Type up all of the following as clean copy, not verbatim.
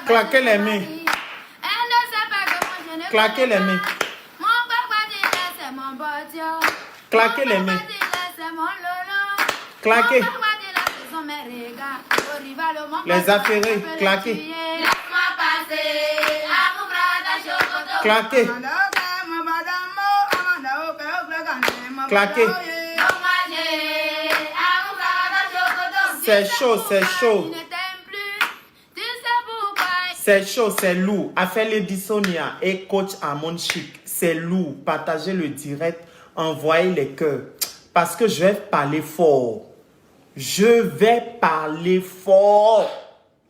Claquez les mains. Claquez les mains. Claquez les mains. Claquez. Les affairés, claquez. Claquez. Claquez. C'est chaud, c'est chaud. C'est chaud, c'est lourd. Affaire Ledisonia et coach Amon Chic. C'est lourd. Partagez le direct. Envoyez les cœurs. Parce que je vais parler fort. Je vais parler fort.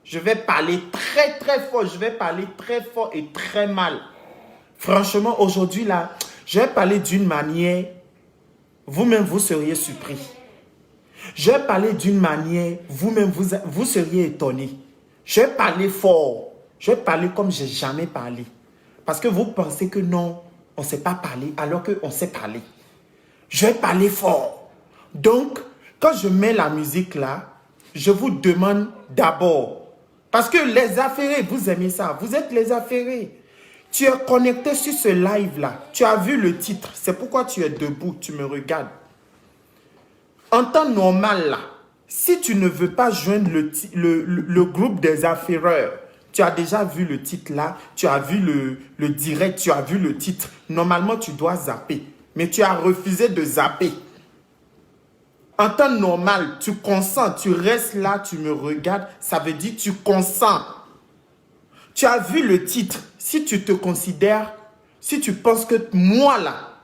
Je vais parler très très fort. Je vais parler très fort et très mal. Franchement, aujourd'hui là, je vais parler d'une manière. Vous-même, vous seriez surpris. Je vais parler d'une manière. Vous-même, vous seriez étonné. Je vais parler fort. Je vais parler comme je n'ai jamais parlé. Parce que vous pensez que non, on ne sait pas parler alors qu'on sait parler. Je vais parler fort. Donc, quand je mets la musique là, je vous demande d'abord. Parce que les affairés, vous aimez ça. Vous êtes les affairés. Tu es connecté sur ce live là. Tu as vu le titre. C'est pourquoi tu es debout. Tu me regardes. En temps normal là, si tu ne veux pas joindre le groupe des affaireurs, tu as déjà vu le titre là, tu as vu le direct, tu as vu le titre. Normalement, tu dois zapper. Mais tu as refusé de zapper. En temps normal, tu consens, tu restes là, tu me regardes. Ça veut dire tu consens. Tu as vu le titre. Si tu te considères, si tu penses que moi là,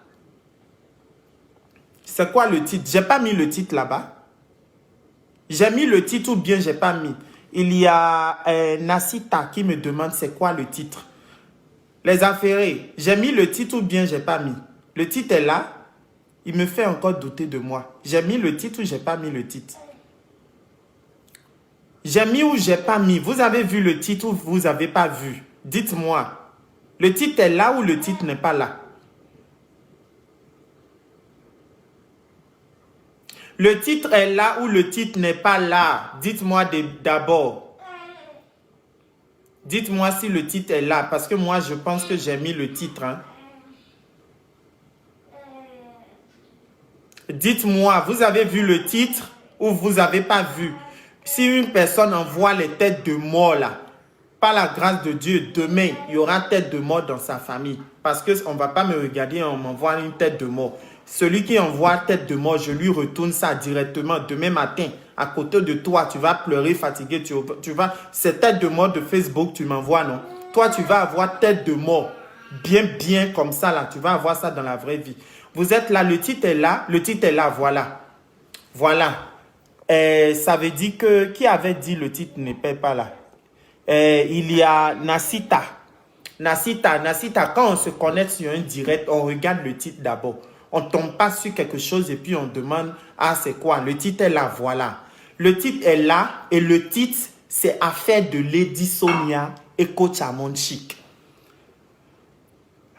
c'est quoi le titre? J'ai pas mis le titre là-bas. J'ai mis le titre ou bien j'ai pas mis. Il y a Nasita qui me demande c'est quoi le titre. Les affairés, j'ai mis le titre ou bien j'ai pas mis. Le titre est là. Il me fait encore douter de moi. J'ai mis le titre ou j'ai pas mis le titre. J'ai mis ou j'ai pas mis. Vous avez vu le titre ou vous avez pas vu? Dites-moi. Le titre est là ou le titre n'est pas là? Le titre est là ou le titre n'est pas là? Dites-moi d'abord. Dites-moi si le titre est là. Parce que moi, je pense que j'ai mis le titre. Hein. Dites-moi, vous avez vu le titre ou vous n'avez pas vu? Si une personne envoie les têtes de mort là, par la grâce de Dieu, demain, il y aura tête de mort dans sa famille. Parce qu'on ne va pas me regarder, on m'envoie une tête de mort. Celui qui envoie tête de mort, je lui retourne ça directement demain matin. À côté de toi, tu vas pleurer, fatigué. Tu vas, c'est tête de mort de Facebook, tu m'envoies, non? Toi, tu vas avoir tête de mort. Bien comme ça, là. Tu vas avoir ça dans la vraie vie. Vous êtes là, le titre est là. Le titre est là, voilà. Voilà. Ça veut dire que, qui avait dit le titre n'est pas là? Il y a Nasita. Nasita, quand on se connecte sur un direct, on regarde le titre d'abord. On ne tombe pas sur quelque chose et puis on demande, ah c'est quoi? Le titre est là, voilà. Le titre est là et le titre, c'est Affaire de Lady Sonia et Coach à Monde Chic.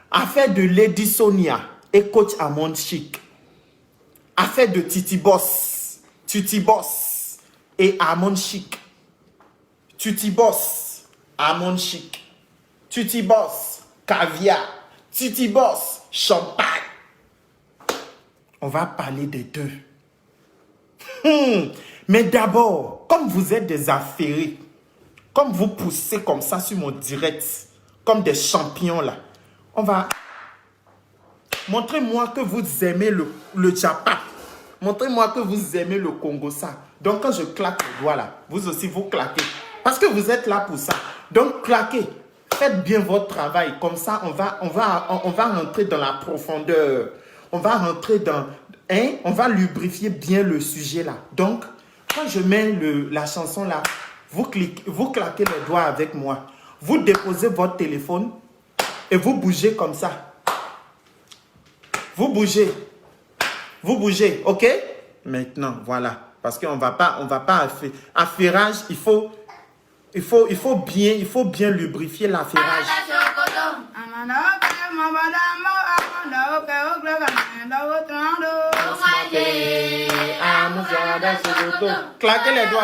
Affaire de Lady Sonia et Coach à Monde Chic. Affaire de Titi Boss et Amon Chic. Titi Boss, Amon Chic. Titi Boss, caviar. Titi Boss, champagne. On va parler des deux. Mais d'abord, comme vous êtes des affairés, comme vous poussez comme ça sur mon direct, comme des champions là, on va... Montrez-moi que vous aimez le Japa. Montrez-moi que vous aimez le Congo ça. Donc quand je claque le doigt là, vous aussi vous claquez. Parce que vous êtes là pour ça. Donc claquez. Faites bien votre travail. Comme ça, on va rentrer dans la profondeur. On va rentrer dans... on va lubrifier bien le sujet là. Donc, quand je mets la chanson là, vous claquez les doigts avec moi. Vous déposez votre téléphone et vous bougez comme ça. Vous bougez, ok? Maintenant, voilà. Parce qu'on va pas affairage, il faut bien lubrifier l'affairage. Claquez les doigts.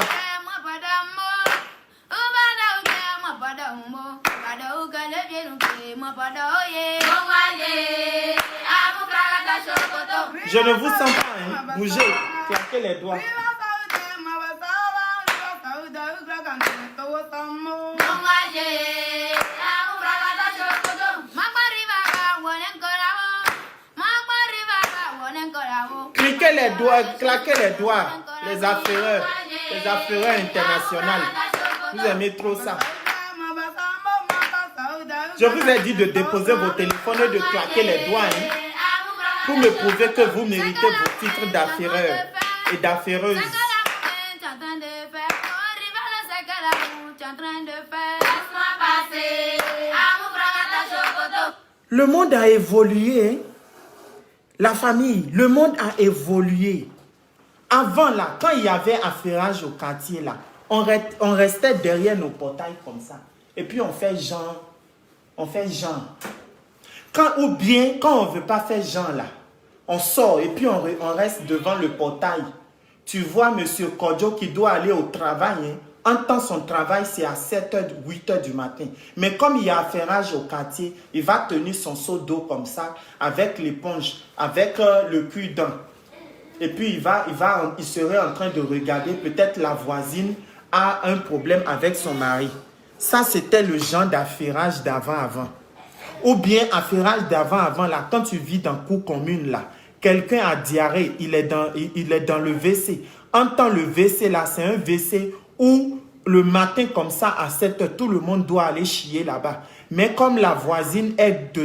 Je ne vous sens pas, hein. Bougez, claquez les doigts. Cliquez les doigts, claquez les doigts. Les affaireurs internationaux. Vous aimez trop ça. Je vous ai dit de déposer vos téléphones et de claquer les doigts, hein, pour me prouver que vous méritez vos titres d'affaireurs et d'affaireuses. Le monde a évolué, hein? La famille, le monde a évolué. Avant là, quand il y avait affairage au quartier là, on restait derrière nos portails comme ça. Et puis on fait genre. Quand on ne veut pas faire genre là, on sort et puis on reste devant le portail. Tu vois monsieur Kodjo qui doit aller au travail, hein. En temps, son travail, c'est à 7h, 8h du matin. Mais comme il y a affairage au quartier, il va tenir son seau d'eau comme ça, avec l'éponge, avec le cul-dent. Et puis, il serait en train de regarder, peut-être la voisine a un problème avec son mari. Ça, c'était le genre d'affairage d'avant-avant. Ou bien, affairage d'avant-avant, là, quand tu vis dans cour commune, là, quelqu'un a diarrhée, il est dans le WC. En temps, le WC, là, c'est un WC où le matin, comme ça, à 7h, tout le monde doit aller chier là-bas. Mais comme la voisine est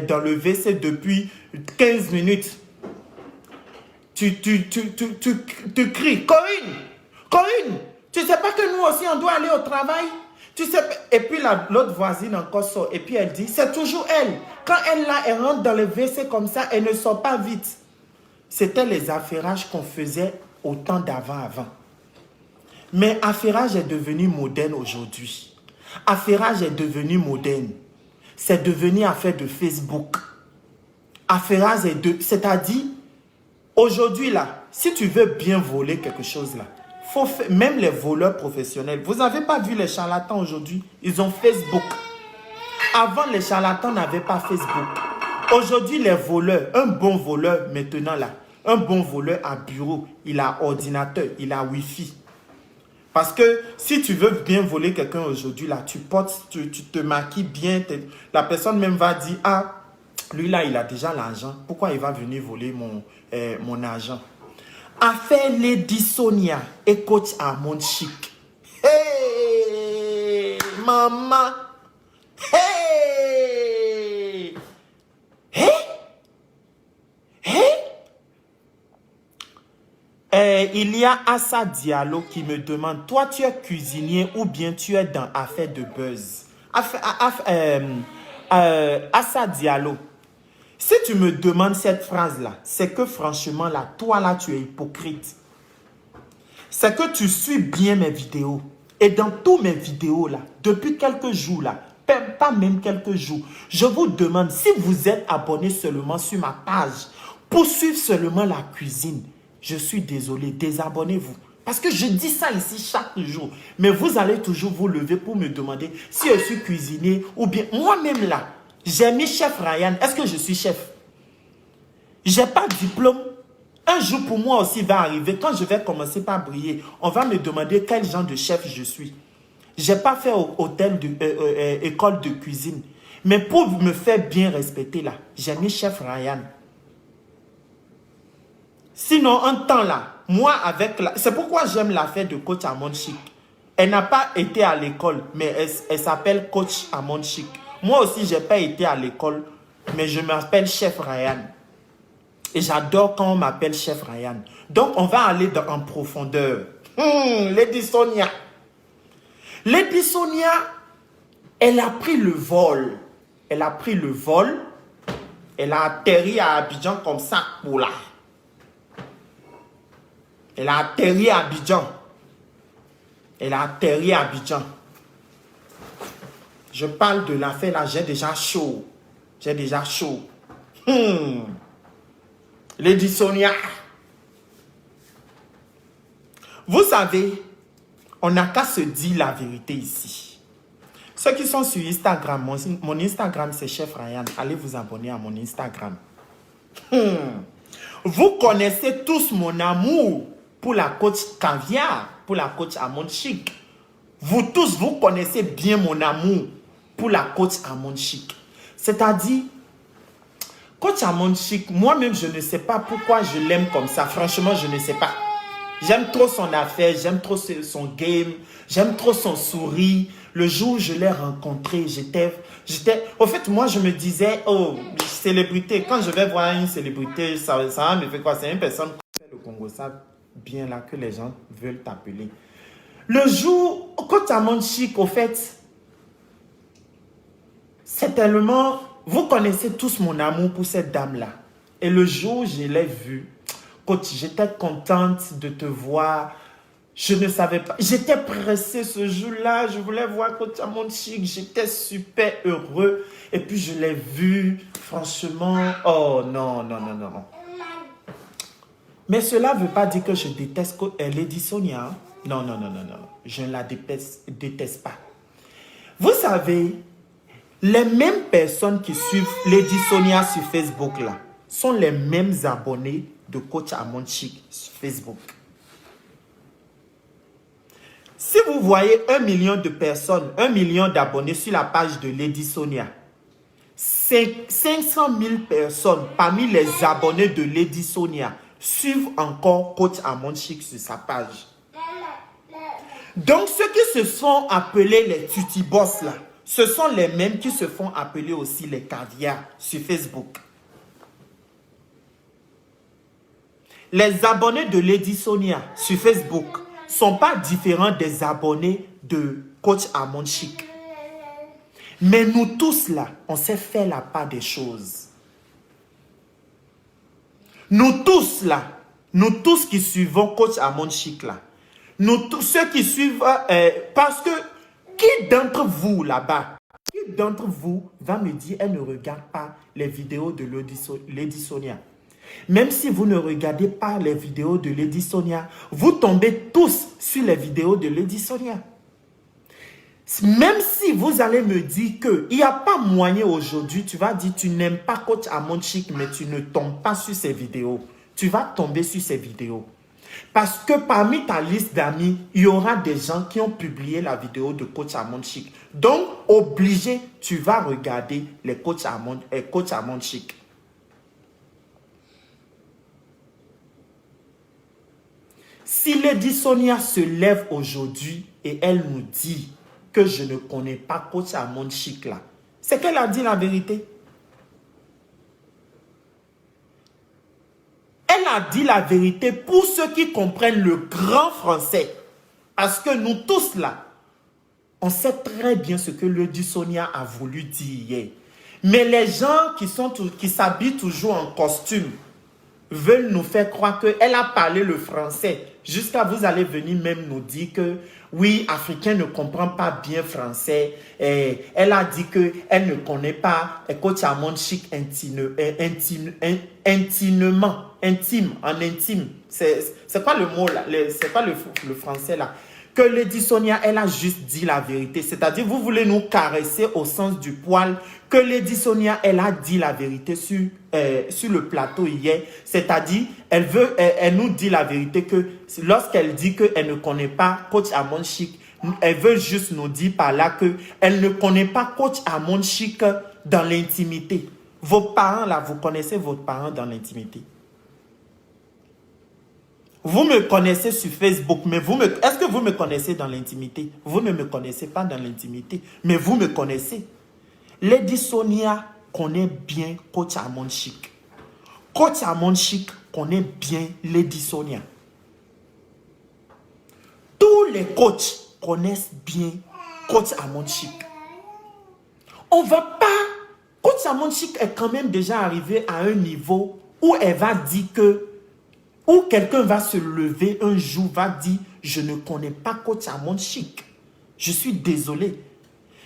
dans le WC depuis 15 minutes, tu cries, Corinne, tu sais pas que nous aussi, on doit aller au travail? Tu sais, et puis l'autre voisine encore sort, et puis elle dit, c'est toujours elle. Quand elle rentre dans le WC comme ça, elle ne sort pas vite. C'était les affairages qu'on faisait au temps d'avant. Mais affairage est devenu moderne aujourd'hui. Affairage est devenu moderne. C'est devenu affaire de Facebook. Affairage c'est-à-dire, aujourd'hui là, si tu veux bien voler quelque chose là, même les voleurs professionnels, vous n'avez pas vu les charlatans aujourd'hui, ils ont Facebook. Avant, les charlatans n'avaient pas Facebook. Aujourd'hui, les voleurs, un bon voleur maintenant là, un bon voleur à bureau, il a ordinateur, il a Wi-Fi. Parce que si tu veux bien voler quelqu'un aujourd'hui, là, tu te maquilles bien. La personne même va dire, ah, lui là, il a déjà l'argent. Pourquoi il va venir voler mon argent? Affaire Lady Sonia et Coach à Monde Chic. Hey, maman. Hey. Hey. Hey. Il y a Assa Diallo qui me demande, toi tu es cuisinier ou bien tu es dans affaire de buzz? Assa Diallo, Si tu me demandes cette phrase-là, c'est que franchement, là, toi, là, tu es hypocrite. C'est que tu suis bien mes vidéos. Et dans tous mes vidéos, là, depuis quelques jours, là, pas même quelques jours, je vous demande, si vous êtes abonné seulement sur ma page, pour suivre seulement la cuisine, je suis désolé, désabonnez-vous. Parce que je dis ça ici chaque jour. Mais vous allez toujours vous lever pour me demander si je suis cuisinier ou bien moi-même là. J'ai mis chef Ryan. Est-ce que je suis chef? J'ai pas de diplôme. Un jour pour moi aussi va arriver. Quand je vais commencer par briller, on va me demander quel genre de chef je suis. J'ai pas fait école de cuisine. Mais pour me faire bien respecter là, j'ai mis chef Ryan. Sinon, un temps là, moi avec la... C'est pourquoi j'aime l'affaire de coach Amon Chic. Elle n'a pas été à l'école, mais elle s'appelle coach Amon Chic. Moi aussi, je n'ai pas été à l'école, mais je m'appelle chef Ryan. Et j'adore quand on m'appelle chef Ryan. Donc, on va aller en profondeur. Lady Sonia. Lady Sonia, elle a pris le vol. Elle a pris le vol. Elle a atterri à Abidjan comme ça, pour là. Elle a atterri à Abidjan. Elle a atterri à Abidjan. Je parle de l'affaire là, j'ai déjà chaud. J'ai déjà chaud. Lady Sonia. Vous savez, on n'a qu'à se dire la vérité ici. Ceux qui sont sur Instagram, mon Instagram c'est Chef Ryan. Allez vous abonner à mon Instagram. Vous connaissez tous mon amour pour la coach Caviar, pour la coach Amon Chic. Vous tous, vous connaissez bien mon amour pour la coach Amon Chic. C'est-à-dire, coach Amon Chic, moi-même, je ne sais pas pourquoi je l'aime comme ça. Franchement, je ne sais pas. J'aime trop son affaire, j'aime trop son game, j'aime trop son sourire. Le jour où je l'ai rencontré, j'étais... Au fait, moi, je me disais, oh, célébrité, quand je vais voir une célébrité, ça me fait quoi? C'est une personne qui fait le Congo, ça bien là que les gens veulent t'appeler. Le jour, coach Amon Chic, au fait, c'est tellement... Vous connaissez tous mon amour pour cette dame-là. Et le jour où je l'ai vue, coach, j'étais contente de te voir. Je ne savais pas. J'étais pressée ce jour-là. Je voulais voir coach Amon Chic. J'étais super heureux. Et puis je l'ai vue. Franchement, oh non, non, non, non. Mais cela ne veut pas dire que je déteste Lady Sonia. Non, non, non, non, non. Je ne la déteste pas. Vous savez, les mêmes personnes qui suivent Lady Sonia sur Facebook là, sont les mêmes abonnés de coach Amon Chic sur Facebook. Si vous voyez 1 million de personnes, 1 million d'abonnés sur la page de Lady Sonia, 500 000 personnes parmi les abonnés de Lady Sonia suivent encore coach Amon Chic sur sa page. Donc ceux qui se sont appelés les tutti-boss là, ce sont les mêmes qui se font appeler aussi les caviars sur Facebook. Les abonnés de Lady Sonia sur Facebook ne sont pas différents des abonnés de coach Amon Chic. Mais nous tous là, on sait faire la part des choses. Nous tous là, nous tous qui suivons coach Amon Chic là, nous tous ceux qui suivent, parce que qui d'entre vous là-bas, qui d'entre vous va me dire, elle ne regarde pas les vidéos de Lady Sonia? Même si vous ne regardez pas les vidéos de Lady Sonia, vous tombez tous sur les vidéos de Lady Sonia. Même si vous allez me dire qu'il n'y a pas moyen aujourd'hui, tu vas dire tu n'aimes pas coach Amon Chic, mais tu ne tombes pas sur ses vidéos. Tu vas tomber sur ses vidéos. Parce que parmi ta liste d'amis, il y aura des gens qui ont publié la vidéo de coach Amon Chic. Donc, obligé, tu vas regarder les coach Amon Chic. Si Lady Sonia se lève aujourd'hui et elle nous dit que je ne connais pas coach Amon Chic là, c'est qu'elle a dit la vérité. Elle a dit la vérité pour ceux qui comprennent le grand français. Parce que nous tous là, on sait très bien ce que Lady Sonia a voulu dire hier. Mais les gens qui s'habillent toujours en costume veulent nous faire croire qu'elle a parlé le français. Jusqu'à vous allez venir même nous dire que oui, Africain ne comprend pas bien français. Elle a dit qu'elle ne connaît pas Coach Amon Chic intime. C'est quoi le mot là? C'est quoi le français là? Que Lady Sonia, elle a juste dit la vérité. C'est-à-dire, vous voulez nous caresser au sens du poil. Que Lady Sonia, elle a dit la vérité sur le plateau hier. C'est-à-dire, elle nous dit la vérité que lorsqu'elle dit qu'elle ne connaît pas Coach Amon Chic, elle veut juste nous dire par là qu'elle ne connaît pas Coach Amon Chic dans l'intimité. Vos parents là, vous connaissez votre parent dans l'intimité. Vous me connaissez sur Facebook, mais est-ce que vous me connaissez dans l'intimité? Vous ne me connaissez pas dans l'intimité, mais vous me connaissez. Lady Sonia connaît bien Coach Amon Chic. Coach Amon Chic connaît bien Lady Sonia. Tous les coachs connaissent bien Coach Amon Chic. On va pas... Coach Amon Chic est quand même déjà arrivé à un niveau où elle va dire que ou quelqu'un va se lever un jour, va dire, je ne connais pas Coach Amon Chic. Je suis désolé.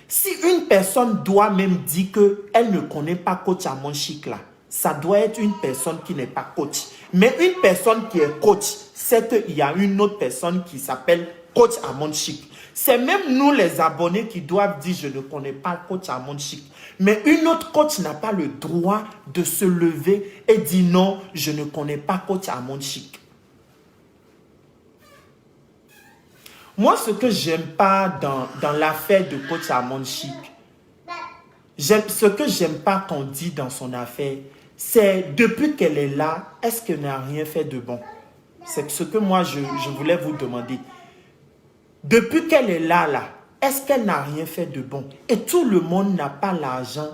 Si une personne doit même dire qu'elle ne connaît pas Coach Amon Chic là, ça doit être une personne qui n'est pas coach. Mais une personne qui est coach, c'est qu'il y a une autre personne qui s'appelle Coach Amon Chic. C'est même nous les abonnés qui doivent dire, je ne connais pas Coach Amon Chic. Mais une autre coach n'a pas le droit de se lever et dire non, je ne connais pas Coach Amon Chic. Moi, ce que j'aime pas dans l'affaire de Coach Amon Chic, ce que j'aime pas qu'on dit dans son affaire, c'est depuis qu'elle est là, est-ce qu'elle n'a rien fait de bon? C'est ce que moi, je voulais vous demander. Depuis qu'elle est là, est-ce qu'elle n'a rien fait de bon? Et tout le monde n'a pas l'argent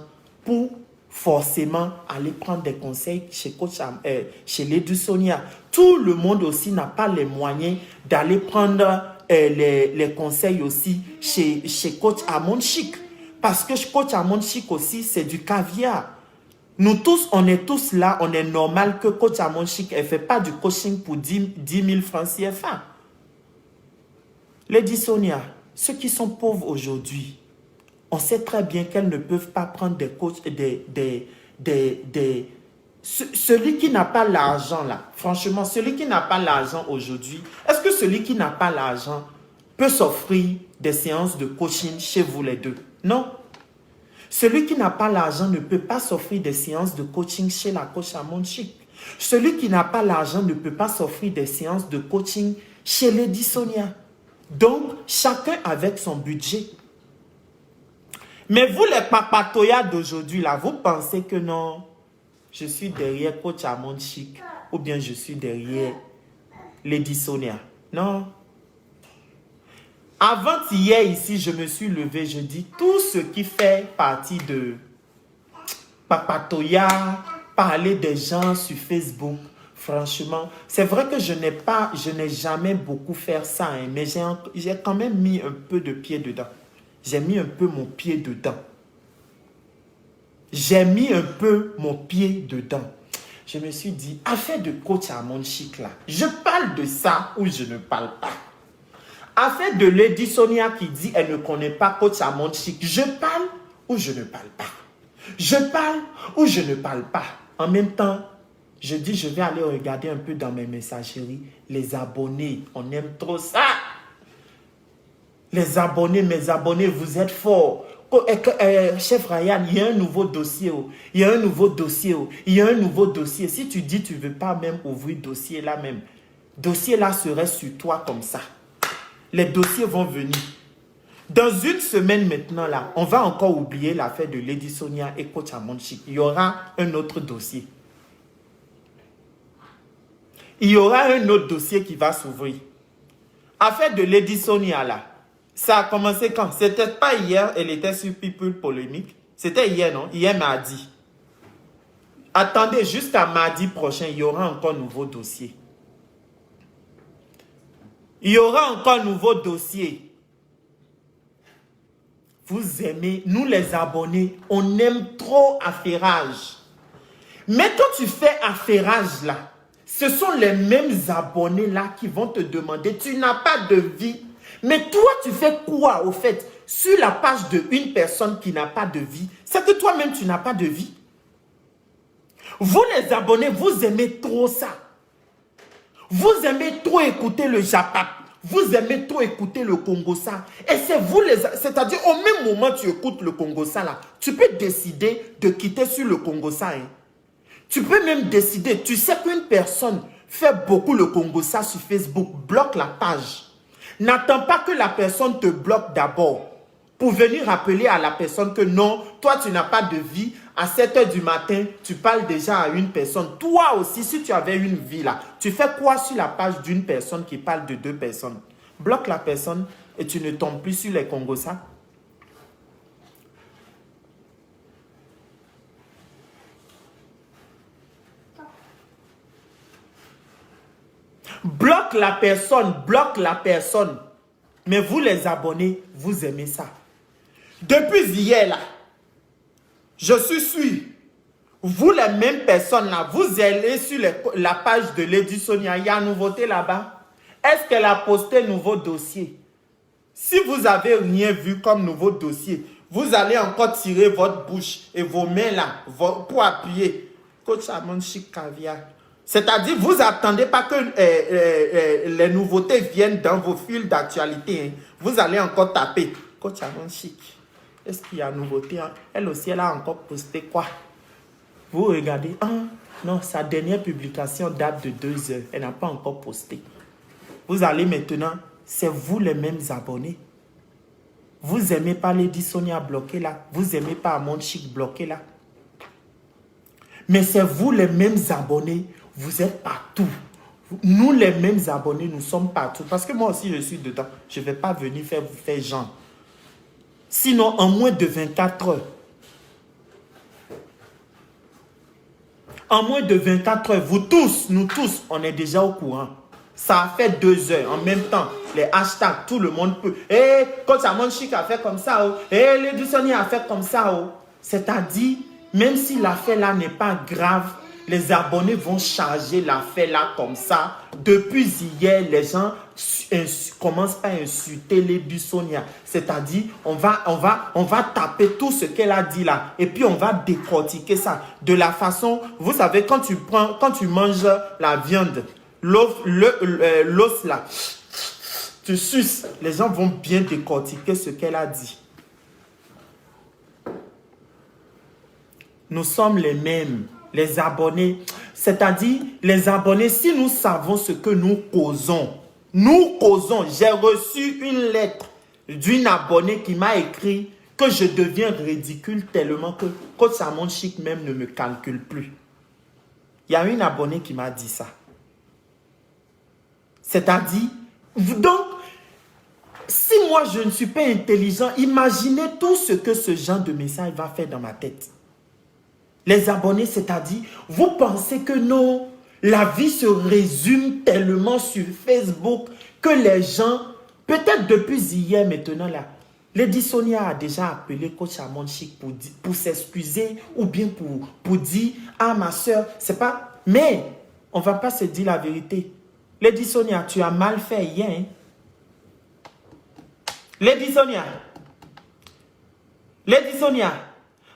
pour forcément aller prendre des conseils chez Lady Sonia. Tout le monde aussi n'a pas les moyens d'aller prendre les conseils aussi chez Coach Amon Chic. Parce que Coach Amon Chic aussi, c'est du caviar. Nous tous, on est tous là, on est normal que Coach Amon Chic ne fait pas du coaching pour 10 000 francs CFA. Lady Sonia, ceux qui sont pauvres aujourd'hui, on sait très bien qu'elles ne peuvent pas prendre des coachs, celui qui n'a pas l'argent là, franchement, celui qui n'a pas l'argent aujourd'hui, est-ce que celui qui n'a pas l'argent peut s'offrir des séances de coaching chez vous les deux? Non. Celui qui n'a pas l'argent ne peut pas s'offrir des séances de coaching chez la coach Amon Chic. Celui qui n'a pas l'argent ne peut pas s'offrir des séances de coaching chez Lady Sonia. Donc, chacun avec son budget. Mais vous, les papatoyas d'aujourd'hui, là, vous pensez que non, je suis derrière Coach Amon Chic ou bien je suis derrière Lady Sonia. Non. Avant-hier, ici, je me suis levé, je dis, tout ce qui fait partie de papatoya, parler des gens sur Facebook, franchement, c'est vrai que je n'ai jamais beaucoup fait ça, hein, mais j'ai quand même mis un peu de pied dedans. J'ai mis un peu mon pied dedans. J'ai mis un peu mon pied dedans. Je me suis dit, affaire de Coach Amon Chic là, je parle de ça ou je ne parle pas. Affaire de Lady Sonia qui dit elle ne connaît pas Coach Amon Chic, je parle ou je ne parle pas. Je parle ou je ne parle pas. En même temps, je dis, je vais aller regarder un peu dans mes messageries. Les abonnés, on aime trop ça. Les abonnés, mes abonnés, vous êtes forts. Chef Ryan, il y a un nouveau dossier. Il y a un nouveau dossier. Il y a un nouveau dossier. Si tu dis, tu ne veux pas même ouvrir dossier là même. Dossier là serait sur toi comme ça. Les dossiers vont venir. Dans une semaine maintenant là, on va encore oublier l'affaire de Lady Sonia et Coach Amon Chic. Il y aura un autre dossier. Il y aura un autre dossier qui va s'ouvrir. Affaire de Lady Sonia là, ça a commencé quand? C'était pas hier, elle était sur People Polémique. C'était hier, non? Hier mardi. Attendez, jusqu'à mardi prochain, il y aura encore un nouveau dossier. Il y aura encore un nouveau dossier. vous aimez, nous les abonnés, on aime trop affairage. Mais quand tu fais affairage là, ce sont les mêmes abonnés là qui vont te demander, tu n'as pas de vie. Mais toi, tu fais quoi au fait sur la page d'une personne qui n'a pas de vie? C'est que toi-même, tu n'as pas de vie. Vous les abonnés, vous aimez trop ça. Vous aimez trop écouter le Japap. Vous aimez trop écouter le Congossa. Et c'est vous les... C'est-à-dire, au même moment tu écoutes le Congossa là, tu peux décider de quitter sur le Congossa. Hein. Tu peux même décider, tu sais qu'une personne fait beaucoup le Congossa sur Facebook, bloque la page. N'attends pas que la personne te bloque d'abord pour venir rappeler à la personne que non, toi tu n'as pas de vie. À 7 h du matin, tu parles déjà à une personne. Toi aussi, si tu avais une vie là, tu fais quoi sur la page d'une personne qui parle de 2 personnes? Bloque la personne et tu ne tombes plus sur les Congossa. Bloque la personne, bloque la personne. Mais vous les abonnés, vous aimez ça. Depuis hier là, je suis sûr, vous les mêmes personnes là, vous allez sur la page de Lady Sonia, il y a une nouveauté là-bas. Est-ce qu'elle a posté nouveau dossier? Si vous n'avez rien vu comme nouveau dossier, vous allez encore tirer votre bouche et vos mains là pour appuyer. Coach Amon Chic Caviar. C'est-à-dire, vous n'attendez pas que les nouveautés viennent dans vos fils d'actualité. Hein. Vous allez encore taper. Coach Amon Chic. Est-ce qu'il y a une nouveauté? Hein? Elle aussi, elle a encore posté quoi? Vous regardez. Ah, non, sa dernière publication date de 2 heures. Elle n'a pas encore posté. Vous allez maintenant, c'est vous les mêmes abonnés. Vous n'aimez pas Lady Sonia bloqué là. Vous n'aimez pas Amon Chic bloqué là. Mais c'est vous les mêmes abonnés. Vous êtes partout. Nous les mêmes abonnés, nous sommes partout. Parce que moi aussi, je suis dedans. Je ne vais pas venir vous faire genre. Sinon, en moins de 24 heures, vous tous, nous tous, on est déjà au courant. Ça a fait 2 heures. En même temps, les hashtags, tout le monde peut. Eh, quand Amon Chic a fait comme ça, oh. Eh, Lady Sonia a fait comme ça, oh. C'est-à-dire, même si l'affaire là n'est pas grave, les abonnés vont charger l'affaire là comme ça. Depuis hier, les gens commencent à insulter Lady Sonia. C'est-à-dire, on va taper tout ce qu'elle a dit là. Et puis, on va décortiquer ça. De la façon, vous savez, quand tu manges la viande, l'os là, tu suces. Les gens vont bien décortiquer ce qu'elle a dit. Nous sommes les mêmes. Les abonnés, c'est-à-dire les abonnés, si nous savons ce que nous causons, j'ai reçu une lettre d'une abonnée qui m'a écrit que je deviens ridicule tellement que Coach Amon Chic même ne me calcule plus. Il y a une abonnée qui m'a dit ça. C'est-à-dire, donc, si moi je ne suis pas intelligent, imaginez tout ce que ce genre de message va faire dans ma tête. Les abonnés, c'est-à-dire, vous pensez que non, la vie se résume tellement sur Facebook que les gens, peut-être depuis hier maintenant là, Lady Sonia a déjà appelé Coach Amon Chic pour s'excuser ou bien pour dire, ah ma soeur, c'est pas... Mais, on ne va pas se dire la vérité. Lady Sonia, tu as mal fait hier. Hein? Lady Sonia,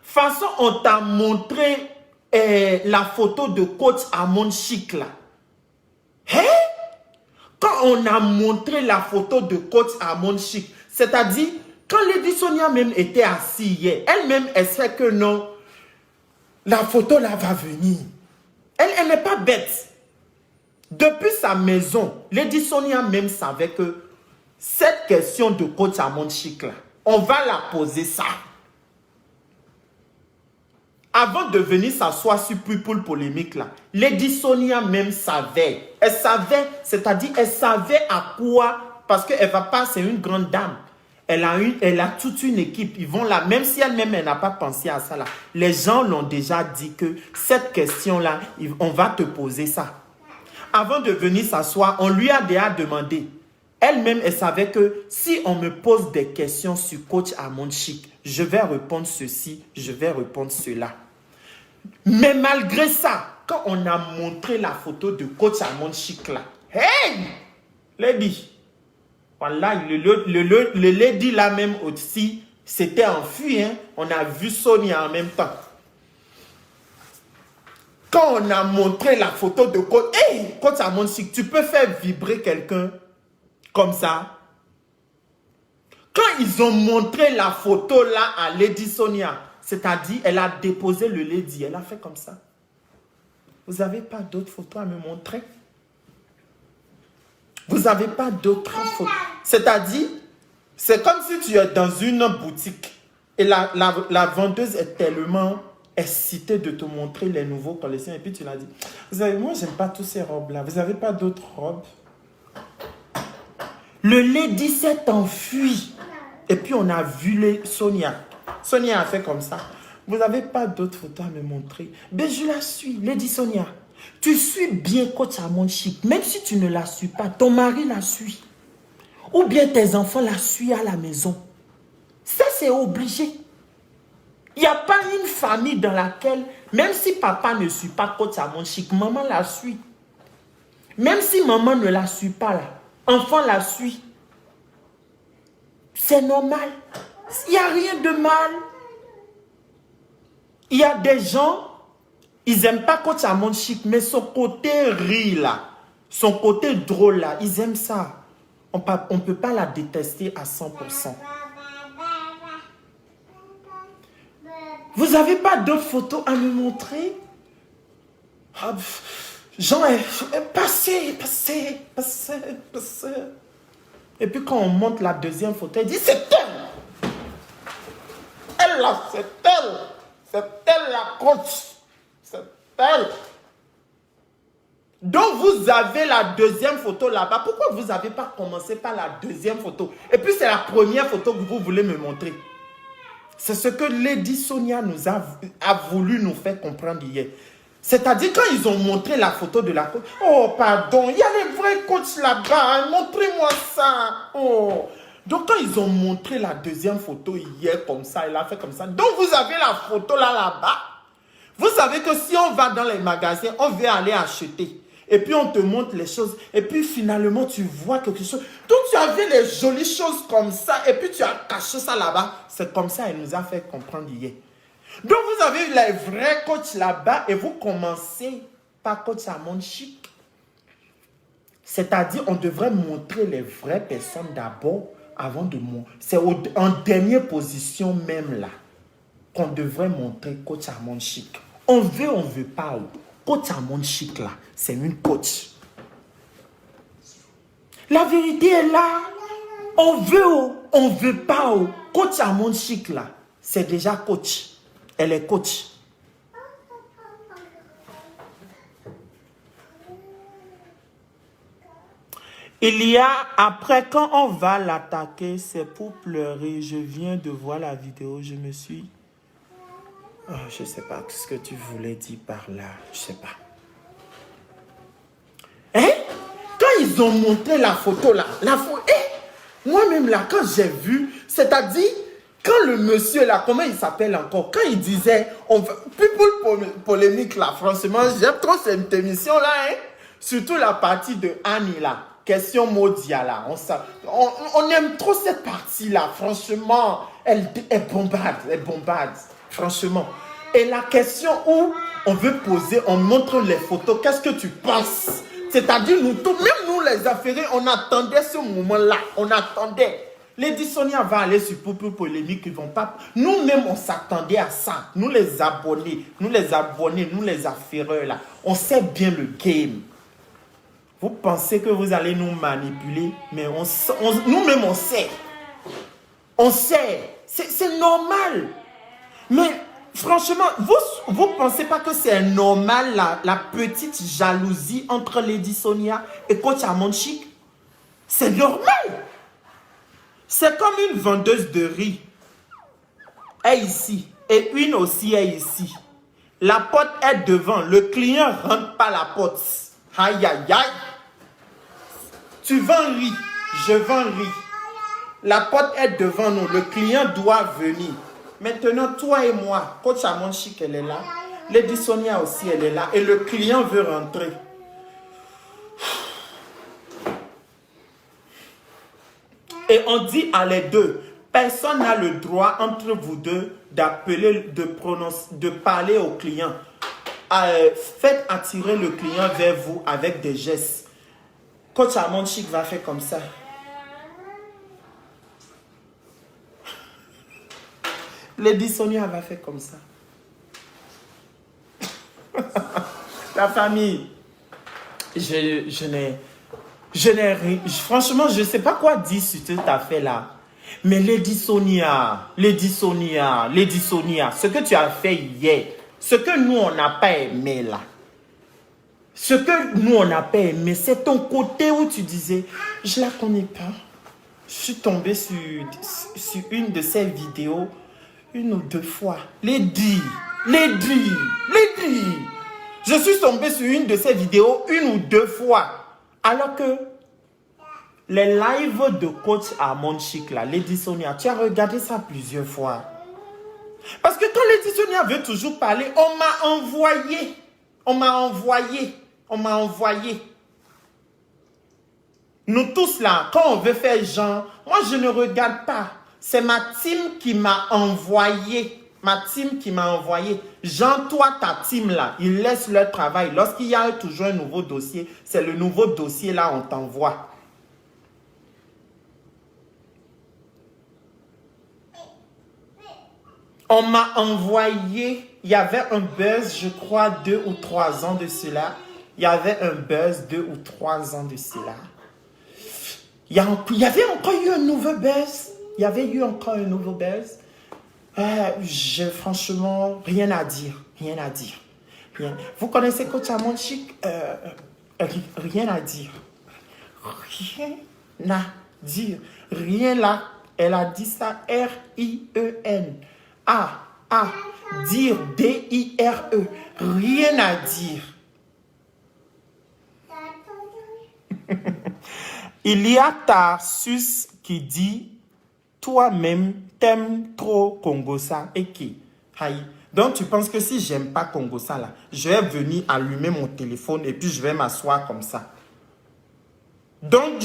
façon, on t'a montré la photo de Coach Amon Chic là. Hein? Quand on a montré la photo de Coach Amon Chic, c'est-à-dire, quand Lady Sonia même était assise hier, elle-même, elle sait que non, la photo là va venir. Elle n'est pas bête. Depuis sa maison, Lady Sonia même savait que cette question de Coach Amon Chic là, on va la poser ça. Avant de venir s'asseoir sur People Polémique là, Lady Sonia même savait. Elle savait, c'est-à-dire elle savait à quoi, parce qu'elle va pas, c'est une grande dame. Elle a toute une équipe. Ils vont là, même si elle-même elle n'a pas pensé à ça là. Les gens l'ont déjà dit que cette question là, on va te poser ça. Avant de venir s'asseoir, on lui a déjà demandé, Elle-même, elle savait que si on me pose des questions sur Coach Amon Chic, je vais répondre ceci, je vais répondre cela. Mais malgré ça, quand on a montré la photo de Coach Amon Chic là, hey, lady, voilà, le lady là même aussi, c'était enfui, hein. On a vu Sonia en même temps. Quand on a montré la photo de Coach, hey, Coach Amon Chic, tu peux faire vibrer quelqu'un comme ça. Quand ils ont montré la photo là à Lady Sonia, c'est-à-dire elle a déposé le lady, elle a fait comme ça. Vous n'avez pas d'autres photos à me montrer? Vous n'avez pas d'autres photos? C'est-à-dire, c'est comme si tu es dans une boutique et la vendeuse est tellement excitée de te montrer les nouveaux collections et puis tu l'as dit, vous savez, moi j'aime pas tous ces robes-là, vous n'avez pas d'autres robes? Le lady s'est enfui. Et puis on a vu Sonia. Sonia a fait comme ça. Vous n'avez pas d'autres photos à me montrer? Ben je la suis, Lady Sonia. Tu suis bien Coach Amon Chic. Même si tu ne la suis pas, ton mari la suit. Ou bien tes enfants la suivent à la maison. Ça c'est obligé. Il n'y a pas une famille dans laquelle, même si papa ne suit pas Coach Amon Chic, maman la suit. Même si maman ne la suit pas là, enfant la suit. C'est normal. Il n'y a rien de mal. Il y a des gens, ils n'aiment pas Coach Amon Chic, mais son côté rire là, son côté drôle là, ils aiment ça. On ne peut pas la détester à 100%. Vous n'avez pas d'autres photos à me montrer? Jean est passé. Et puis quand on monte la deuxième photo, elle dit c'est elle. Elle là, c'est elle. C'est elle la coach. C'est elle. Donc vous avez la deuxième photo là-bas. Pourquoi vous n'avez pas commencé par la deuxième photo? Et puis c'est la première photo que vous voulez me montrer. C'est ce que Lady Sonia nous a voulu nous faire comprendre hier. C'est-à-dire quand ils ont montré la photo de la coach. Oh pardon, il y a les vrais coachs là-bas. Montrez-moi ça. Oh. Donc quand ils ont montré la deuxième photo hier comme ça, elle a fait comme ça. Donc vous avez la photo là-bas. Vous savez que si on va dans les magasins, on veut aller acheter. Et puis on te montre les choses. Et puis finalement tu vois quelque chose. Donc tu as vu les jolies choses comme ça. Et puis tu as caché ça là-bas. C'est comme ça qu'elle nous a fait comprendre hier. Donc vous avez les vrais coachs là-bas. Et vous commencez par Coach Amon Chic. C'est-à-dire on devrait montrer les vraies personnes d'abord. Avant de montrer. C'est en dernière position même là. Qu'on devrait montrer Coach Amon Chic. On veut pas. Coach Amon Chic là, c'est une coach. La vérité est là. On veut pas. Coach Amon Chic là, c'est déjà coach. Elle est coach. Il y a, après, quand on va l'attaquer, c'est pour pleurer. Je viens de voir la vidéo, je me suis... Oh, je ne sais pas ce que tu voulais dire par là. Je ne sais pas. Hein? Quand ils ont montré la photo là, moi-même là, quand j'ai vu, c'est-à-dire, quand le monsieur là, comment il s'appelle encore? Quand il disait, people polémique là, franchement, j'aime trop cette émission là, hein? Surtout la partie de Annie là. Question Modia là. On aime trop cette partie là, franchement. Elle bombarde. Franchement. Et la question où on veut poser, on montre les photos, qu'est-ce que tu penses? C'est-à-dire, nous tous, même nous les affairés, on attendait ce moment-là. On attendait. Lady Sonia va aller sur Pouple Polémique, ils vont pas. Nous-mêmes, on s'attendait à ça. Nous les abonnés, nous les affaireurs là. On sait bien le game. Vous pensez que vous allez nous manipuler, mais nous-mêmes, on sait. On sait. C'est normal. Mais franchement, vous ne pensez pas que c'est normal la petite jalousie entre Lady Sonia et Coach Amon Chic? C'est normal. C'est comme une vendeuse de riz. Elle est ici. Et une aussi est ici. La porte est devant. Le client ne rentre pas la porte. Aïe, aïe, aïe. Tu vends riz. Je vends riz. La porte est devant nous. Le client doit venir. Maintenant, toi et moi, coach Amon Chic, elle est là. Lady Sonia aussi, elle est là. Et le client veut rentrer. Et on dit à les deux, personne n'a le droit entre vous deux d'appeler, de parler au client. Faites attirer le client vers vous avec des gestes. Coach Amon Chic va faire comme ça. Lady Sonia va faire comme ça. La famille, je n'ai rien. Franchement, je ne sais pas quoi dire sur cette affaire-là. Mais Lady Sonia, ce que tu as fait hier, ce que nous, on n'a pas aimé là, ce que nous, on n'a pas aimé, c'est ton côté où tu disais, je ne la connais pas. Je suis tombé sur une de ces vidéos, une ou deux fois. Lady. Je suis tombé sur une de ces vidéos une ou deux fois. Alors que les lives de coach Amon Chic, là, Lady Sonia, tu as regardé ça plusieurs fois. Parce que quand Lady Sonia veut toujours parler, on m'a envoyé. Nous tous là, quand on veut faire genre, moi je ne regarde pas. C'est ma team qui m'a envoyé. Jean, toi, ta team là, ils laissent leur travail. Lorsqu'il y a toujours un nouveau dossier, c'est le nouveau dossier là, on t'envoie. On m'a envoyé, il y avait un buzz, je crois, 2 ou 3 ans de cela. Il y avait un buzz 2 ou 3 ans de cela. Il y avait encore eu un nouveau buzz. Franchement, rien à dire. Vous connaissez coach Amon Chic? Rien à dire. Rien là. Elle a dit ça R-I-E-N. Dire D-I-R-E. Rien à dire. Il y a Tarsus qui dit, toi-même, t'aimes trop Congosa et qui? Donc, tu penses que si j'aime pas Congosa, là, je vais venir allumer mon téléphone et puis je vais m'asseoir comme ça. Donc,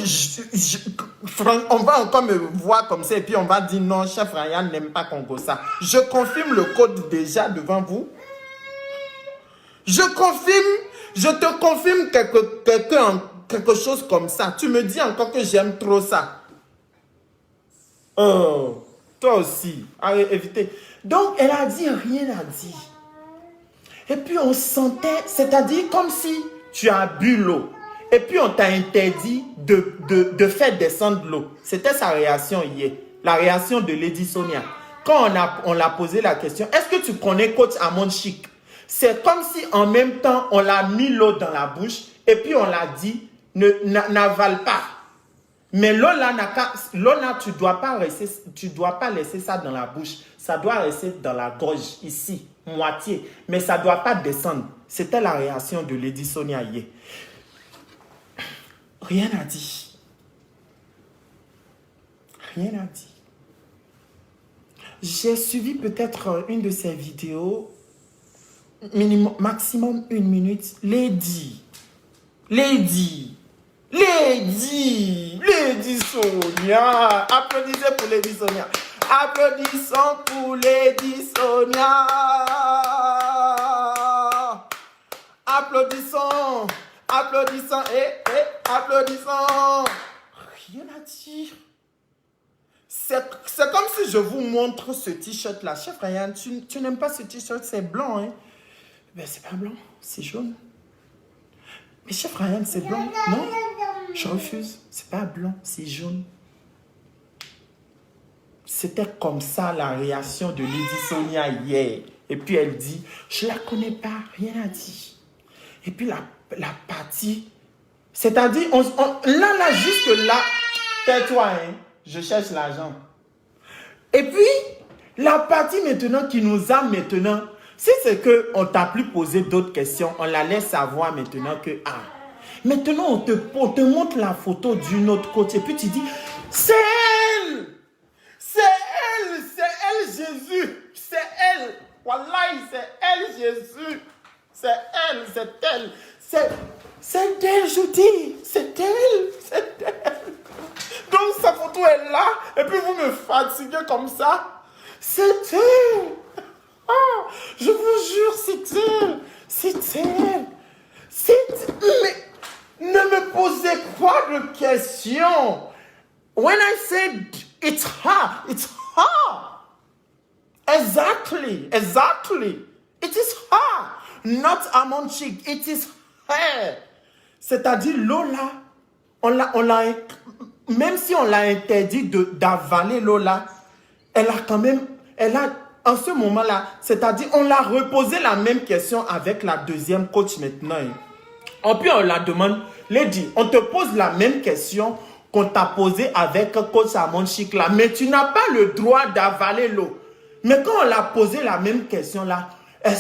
on va encore me voir comme ça et puis on va dire non, chef Ryan n'aime pas Congosa. Je confirme le code déjà devant vous. Je te confirme quelque chose comme ça. Tu me dis encore que j'aime trop ça. Oh, toi aussi. Allez, évitez. Donc, elle a dit rien à dire. Et puis, on sentait, c'est-à-dire comme si tu as bu l'eau. Et puis, on t'a interdit de faire descendre l'eau. C'était sa réaction hier. La réaction de Lady Sonia. Quand on l'a posé la question, est-ce que tu connais coach Amon Chic? C'est comme si en même temps, on l'a mis l'eau dans la bouche et puis on l'a dit, n'avale pas. Mais l'eau là, tu ne dois pas laisser ça dans la bouche. Ça doit rester dans la gorge, ici, moitié. Mais ça ne doit pas descendre. C'était la réaction de Lady Sonia hier. Rien à dire. J'ai suivi peut-être une de ces vidéos, maximum 1 minute. Lady Sonia. Applaudissez pour Lady Sonia. Applaudissons pour Lady Sonia. Applaudissons et applaudissons. Rien à dire. C'est comme si je vous montre ce t-shirt là. Chef Ryan, tu n'aimes pas ce t-shirt, c'est blanc, hein? Ben, c'est pas blanc, c'est jaune. Mais chef Ryan, c'est blanc. Non, je refuse. C'est pas blanc, c'est jaune. C'était comme ça la réaction de Lady Sonia hier. Et puis elle dit, je la connais pas, rien à dire. Et puis la partie, c'est-à-dire, là, jusque là, tais-toi, hein, je cherche l'argent. Et puis, la partie maintenant qui nous a si c'est qu'on t'a plus posé d'autres questions, on la laisse savoir maintenant que, Maintenant, on te montre la photo d'une autre coach et puis tu dis, c'est elle! C'est elle! C'est elle, Jésus! C'est elle! Wallahi, c'est elle, Jésus! C'est elle, c'est elle! C'est elle, je dis! C'est elle! C'est elle! Donc, sa photo est là et puis vous me fatiguez comme ça. C'est elle! Ah, je vous jure, c'est elle! C'est elle! Mais ne me posez pas de questions. When I said it's her, it's her. Exactly. It is her, not Amon Chic. It is her. C'est-à-dire Lola, même si on l'a interdit d'avaler Lola, en ce moment-là, c'est-à-dire on l'a reposé la même question avec la deuxième coach maintenant. Et puis on la demande, Lady, on te pose la même question qu'on t'a posée avec coach Amon Chic là, mais tu n'as pas le droit d'avaler l'eau. Mais quand on l'a posé la même question là, elle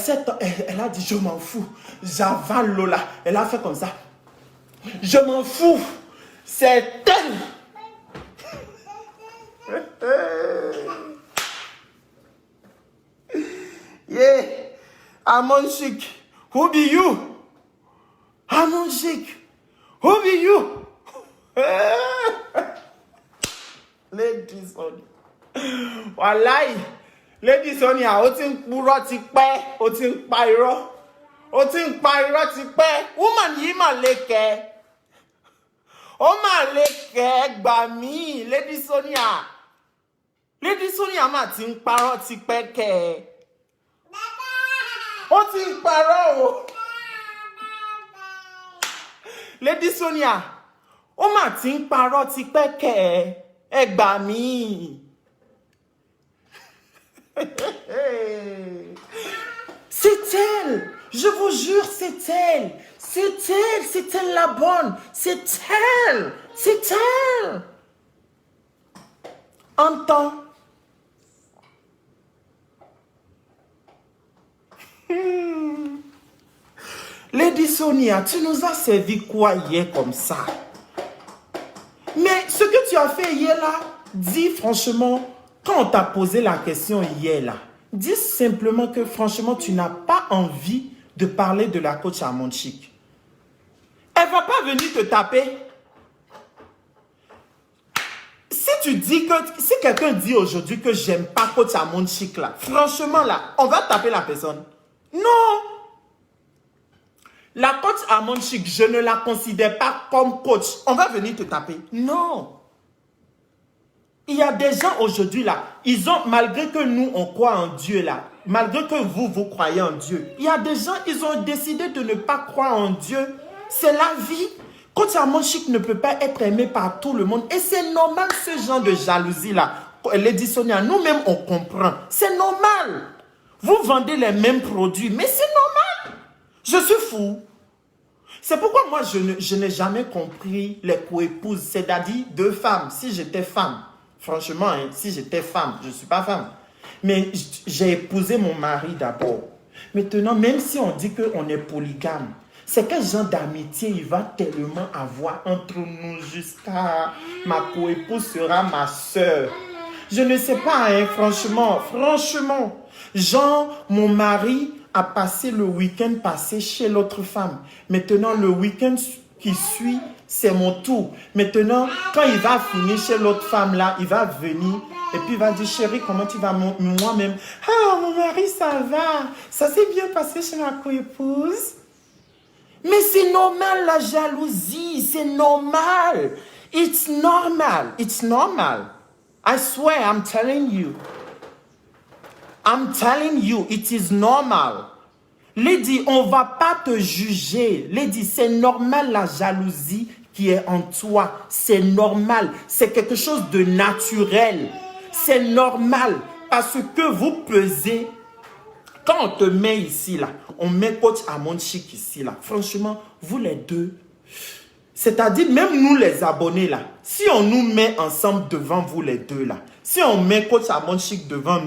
a dit, je m'en fous, j'avale l'eau là. Elle a fait comme ça. Je m'en fous, c'est elle. Yeah, Amon Chic, who be you? Amon Chic, who be you? Lady Sonia. Wallahi, Lady Sonia, o ti ń purọ́ ti pẹ́, o ti ń pa irọ́ ti pẹ́. Woman yìí mà lè kẹ́. Ó mà lè kẹ́ gbà mí, Lady Sonia. Lady Sonia mà ti ń parọ́ ti pẹ́ kẹ́. Ó ti ń parọ́ o. Lady Sonia, ó mà ti ń parọ́ ti pẹ́ kẹ́. Ẹ gbà mí. C'est elle. Je vous jure, c'est elle. C'est elle la bonne. C'est elle. Entends. Lady Sonia, tu nous as servi quoi hier comme ça? Mais ce que tu as fait hier là, dis franchement, quand on t'a posé la question hier là, dis simplement que franchement, tu n'as pas envie de parler de la coach Amon Chic. Elle ne va pas venir te taper. Si quelqu'un dit aujourd'hui que j'aime pas coach Amon Chic là, franchement là, on va taper la personne. Non. La coach Amon Chic, je ne la considère pas comme coach. On va venir te taper. Non. Il y a des gens aujourd'hui là, malgré que nous on croit en Dieu là, malgré que vous croyez en Dieu, il y a des gens, ils ont décidé de ne pas croire en Dieu. C'est la vie. Coach Amon Chic ne peut pas être aimé par tout le monde. Et c'est normal ce genre de jalousie là. Lady Sonia, nous-mêmes on comprend. C'est normal. Vous vendez les mêmes produits, mais c'est normal. Je suis fou. C'est pourquoi moi je n'ai jamais compris les coépouses, c'est-à-dire deux femmes. Si j'étais femme, franchement, hein, si j'étais femme, je ne suis pas femme. Mais j'ai épousé mon mari d'abord. Maintenant, même si on dit qu'on est polygame, c'est quel genre d'amitié il va tellement avoir entre nous jusqu'à ma coépouse sera ma soeur. Je ne sais pas, hein, franchement. Genre, mon mari a passé le week-end passé chez l'autre femme. Maintenant, le week-end qui suit, c'est mon tour. Maintenant, quand il va finir chez l'autre femme là, il va venir et puis il va dire, chérie, comment tu vas moi-même? Ah, mon mari, ça va. Ça s'est bien passé chez ma coépouse. Mais c'est normal la jalousie, c'est normal. It's normal. I swear, I'm telling you, it is normal. Lady, on ne va pas te juger. Lady, c'est normal la jalousie qui est en toi. C'est normal. C'est quelque chose de naturel. C'est normal parce que vous pesez. Quand on te met ici, là, on met coach Amon Chic ici, là. Franchement, vous les deux, c'est-à-dire même nous les abonnés, là, si on nous met ensemble devant vous les deux, là, si on met coach Amon Chic devant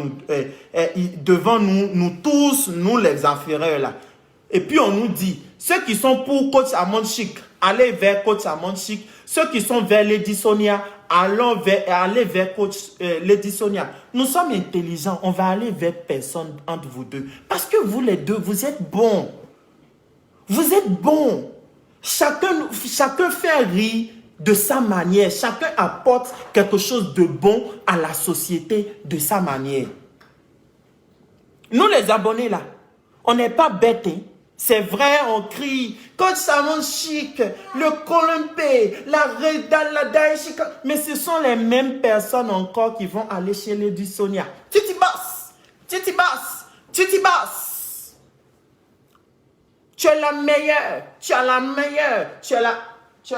nous tous, nous les inférieurs, là, et puis on nous dit, ceux qui sont pour coach Amon Chic, allez vers coach Amon Chic. Ceux qui sont vers Lady Sonia, allez vers coach Lady Sonia. Nous sommes intelligents, on va aller vers personne entre vous deux. Parce que vous les deux, vous êtes bons. Vous êtes bons. Chacun fait rire de sa manière. Chacun apporte quelque chose de bon à la société de sa manière. Nous les abonnés là, on n'est pas bêtes. Hein? C'est vrai, on crie, coach Amon Chic, le Columpé, la Daesh, mais ce sont les mêmes personnes encore qui vont aller chez Lady Sonia. Titi Bass, Titi Bass, Titi Bass. Tu es la meilleure, tu es la meilleure, tu es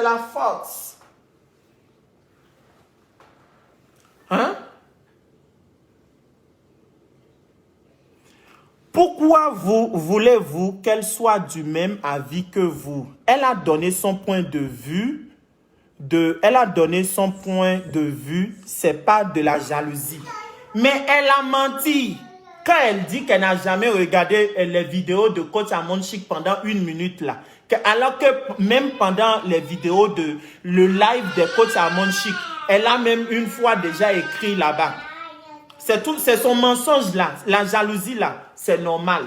la force. Hein? Pourquoi voulez-vous qu'elle soit du même avis que vous? Elle a donné son point de vue. C'est pas de la jalousie. Mais elle a menti. Quand elle dit qu'elle n'a jamais regardé les vidéos de coach Amon Chic pendant 1 minute là. Alors que même pendant les vidéos de le live de coach Amon Chic, elle a même une fois déjà écrit là-bas. C'est son mensonge là, la jalousie là, c'est normal.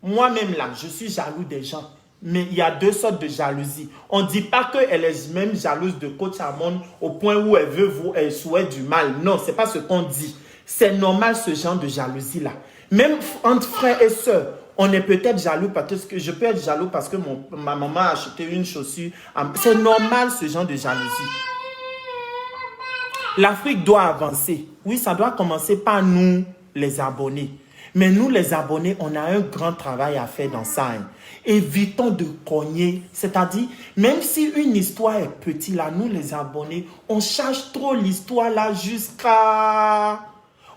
Moi-même là, je suis jaloux des gens. Mais il y a 2 sortes de jalousie. On ne dit pas qu'elle est même jalouse de coach Amon au point où elle souhaite du mal. Non, ce n'est pas ce qu'on dit. C'est normal ce genre de jalousie là. Même entre frères et sœurs, on est peut-être jaloux parce que je peux être jaloux parce que ma maman a acheté une chaussure. C'est normal ce genre de jalousie. L'Afrique doit avancer. Oui, ça doit commencer par nous, les abonnés. Mais nous, les abonnés, on a un grand travail à faire dans ça. Hein. Évitons de cogner. C'est-à-dire, même si une histoire est petite, là, nous, les abonnés, on charge trop l'histoire là jusqu'à...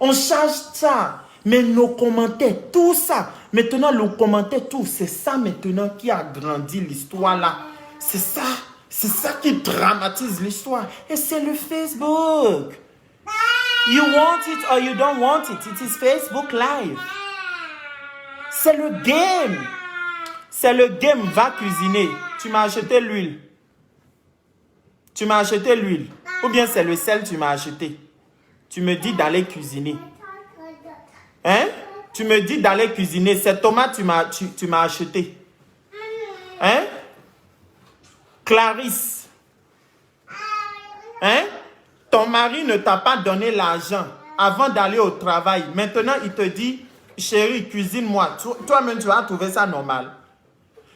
On charge ça. Mais nos commentaires, tout ça. Maintenant, le commentaire, tout, c'est ça maintenant qui a grandi l'histoire là. C'est ça. C'est ça qui dramatise l'histoire. Et c'est le Facebook. You want it or you don't want it. It is Facebook Live. C'est le game. C'est le game. Va cuisiner. Tu m'as acheté l'huile. Tu m'as acheté l'huile. Ou bien c'est le sel que tu m'as acheté. Tu me dis d'aller cuisiner. Hein? Tu me dis d'aller cuisiner. Cette tomate tu m'as acheté. Hein? Clarisse, hein? Ton mari ne t'a pas donné l'argent avant d'aller au travail. Maintenant, il te dit, chérie, cuisine-moi. Toi-même, tu vas trouver ça normal.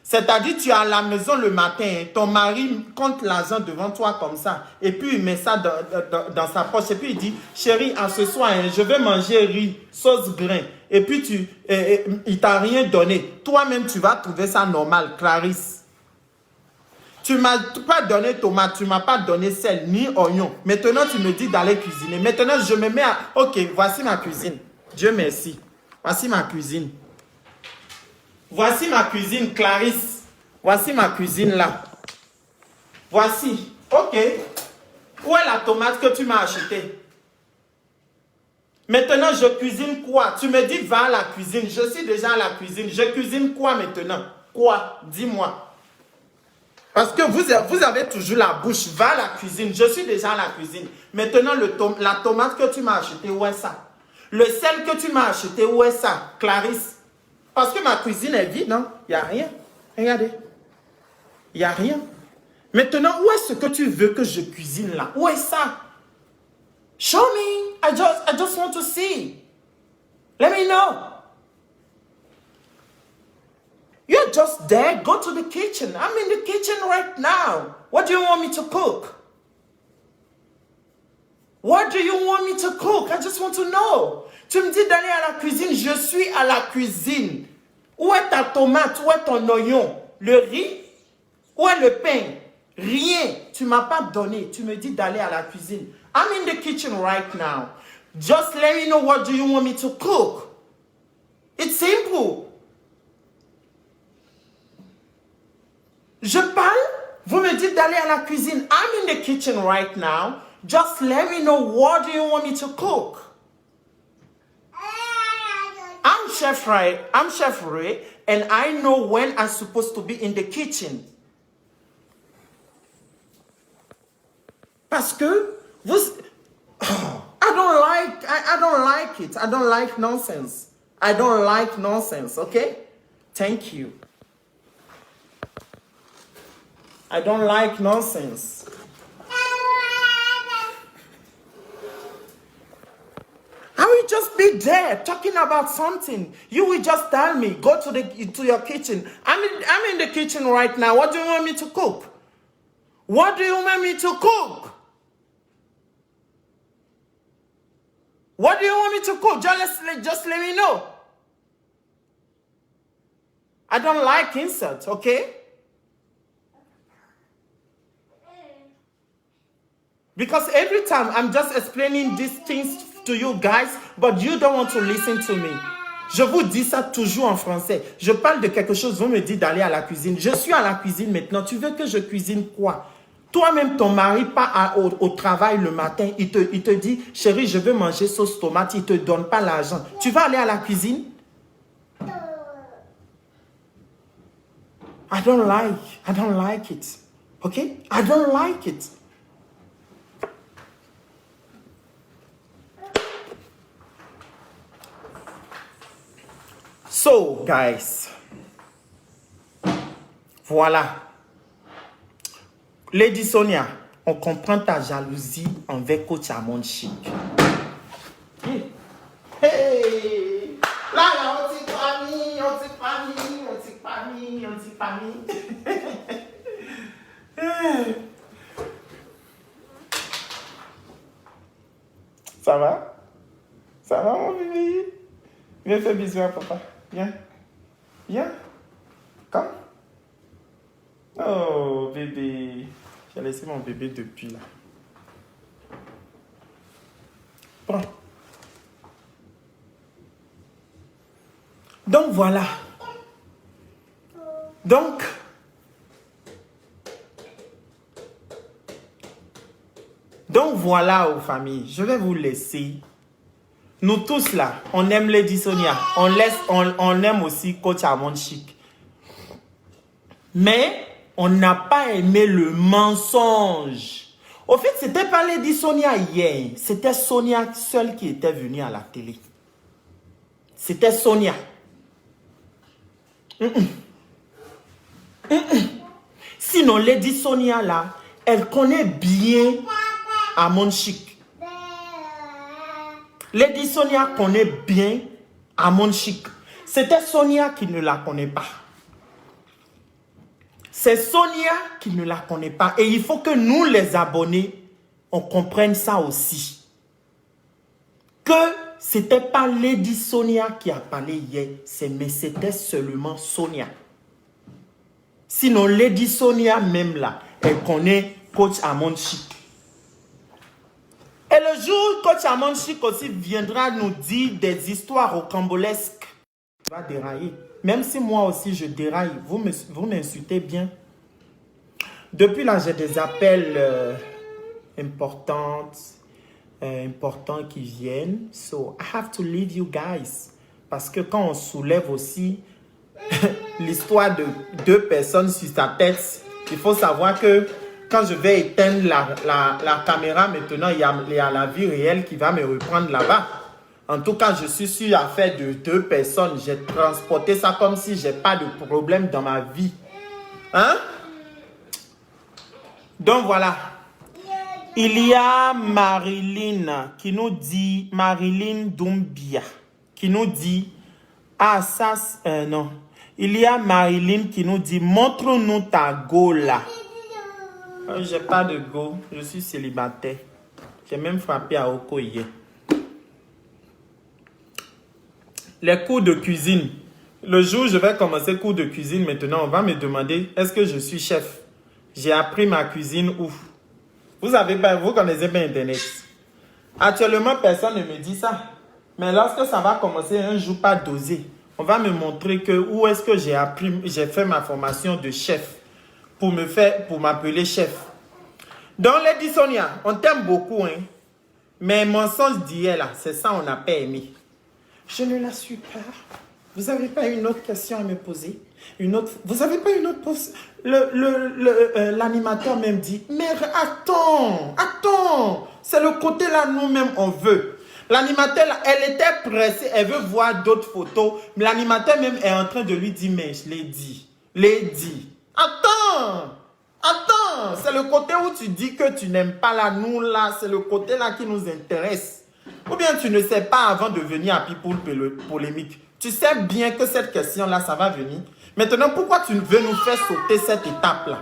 C'est-à-dire, tu es à la maison le matin, hein, ton mari compte l'argent devant toi comme ça. Et puis, il met ça dans sa poche. Et puis, il dit, chérie, à ce soir, hein, je vais manger riz, sauce grain. Et puis, il t'a rien donné. Toi-même, tu vas trouver ça normal, Clarisse. Tu ne m'as pas donné tomate, tu ne m'as pas donné sel, ni oignon. Maintenant, tu me dis d'aller cuisiner. Maintenant, je me mets à... Ok, voici ma cuisine. Dieu merci. Voici ma cuisine. Voici ma cuisine, Clarisse. Voici ma cuisine là. Voici. Ok. Où est la tomate que tu m'as achetée? Maintenant, je cuisine quoi? Tu me dis, va à la cuisine. Je suis déjà à la cuisine. Je cuisine quoi maintenant? Quoi? Dis-moi. Parce que vous avez toujours la bouche. Va à la cuisine. Je suis déjà à la cuisine. Maintenant, la tomate que tu m'as achetée, où est ça? Le sel que tu m'as acheté, où est ça, Clarisse? Parce que ma cuisine est vide, non? Il n'y a rien. Regardez. Il n'y a rien. Maintenant, où est-ce que tu veux que je cuisine là? Où est ça? Show me. I just want to see. Let me know. You're just there. Go to the kitchen. I'm in the kitchen right now. What do you want me to cook? What do you want me to cook? I just want to know. Tu me dis d'aller à la cuisine. Je suis à la cuisine. Où est ta tomate? Où est ton oignon? Le riz? Où est le pain? Rien. Tu ne m'as pas donné. Tu me dis d'aller à la cuisine. I'm in the kitchen right now. Just let me know what do you want me to cook. It's simple. Je parle, vous me dites d'aller à la cuisine. I'm in the kitchen right now. Just let me know what do you want me to cook. I'm Chef Ray, and I know when I'm supposed to be in the kitchen. Parce que vous... I don't like it. I don't like nonsense. I don't like nonsense, okay? Thank you. I don't like nonsense. I will just be there talking about something. You will just tell me, go to your kitchen. I'm in the kitchen right now. What do you want me to cook? What do you want me to cook? What do you want me to cook? Just let me know. I don't like insults, okay? Because every time I'm just explaining these things to you guys, but you don't want to listen to me. Je vous dis ça toujours en français. Je parle de quelque chose, vous me dites d'aller à la cuisine. Je suis à la cuisine maintenant. Tu veux que je cuisine quoi? Toi-même, ton mari part au travail le matin. Il te dit, chérie, je veux manger sauce tomate. Il ne te donne pas l'argent. Tu vas aller à la cuisine? I don't like it. Okay? I don't like it. So, guys, voilà. Lady Sonia, on comprend ta jalousie envers Coach Amon Chic. Hey! Là, on t'y pas mis. Ça va? Ça va, mon bébé? Viens faire bisous à papa. Viens. Comme. Oh, bébé. J'ai laissé mon bébé depuis là. Prends. Donc, voilà. Donc, voilà, aux familles. Je vais vous laisser. Nous tous là, on aime Lady Sonia. On aime aussi Coach Amon Chic. Mais on n'a pas aimé le mensonge. Au fait, c'était pas Lady Sonia hier. C'était Sonia seule qui était venue à la télé. C'était Sonia. Sinon, Lady Sonia là, elle connaît bien Amon Chic. Lady Sonia connaît bien Amon Chic. C'était Sonia qui ne la connaît pas. C'est Sonia qui ne la connaît pas. Et il faut que nous, les abonnés, on comprenne ça aussi. Que ce n'était pas Lady Sonia qui a parlé hier, mais c'était seulement Sonia. Sinon, Lady Sonia même là, elle connaît Coach Amon Chic. Et le jour où Coach Amon Chic aussi viendra nous dire des histoires rocambolesques, il va dérailler. Même si moi aussi je déraille, vous m'insultez bien. Depuis là, j'ai des appels importants qui viennent. So, I have to leave you guys. Parce que quand on soulève aussi l'histoire de 2 personnes sur sa tête, il faut savoir que quand je vais éteindre la caméra, maintenant, il y a la vie réelle qui va me reprendre là-bas. En tout cas, je suis sur l'affaire de 2 personnes. J'ai transporté ça comme si je n'ai pas de problème dans ma vie. Hein? Donc, voilà. Il y a Marilyn qui nous dit, Marilyn Doumbia, qui nous dit, ah, ça, non. Il y a Marilyn qui nous dit, montre-nous ta go là. J'ai pas de go, je suis célibataire. J'ai même frappé à Oko hier. Les cours de cuisine. Le jour où je vais commencer cours de cuisine, maintenant, on va me demander, est-ce que je suis chef? J'ai appris ma cuisine où? Vous connaissez bien Internet. Actuellement, personne ne me dit ça. Mais lorsque ça va commencer un jour pas dosé, on va me montrer que où est-ce que j'ai fait ma formation de chef pour m'appeler chef. Donc, Lady Sonia, on t'aime beaucoup, hein. Mais mensonge d'hier là, c'est ça on n'a pas aimé. Je ne la suis pas. Vous n'avez pas une autre question à me poser? Une autre... Vous n'avez pas une autre... L'animateur même dit, mais attends, attends. C'est le côté là, nous-mêmes, on veut. L'animateur, elle était pressée, elle veut voir d'autres photos. Mais l'animateur même est en train de lui dire, mais je l'ai dit. Attends, attends. C'est le côté où tu dis que tu n'aimes pas là, nous là. C'est le côté là qui nous intéresse. Ou bien tu ne sais pas avant de venir à People Polémique. Tu sais bien que cette question-là, ça va venir. Maintenant, pourquoi tu veux nous faire sauter cette étape-là?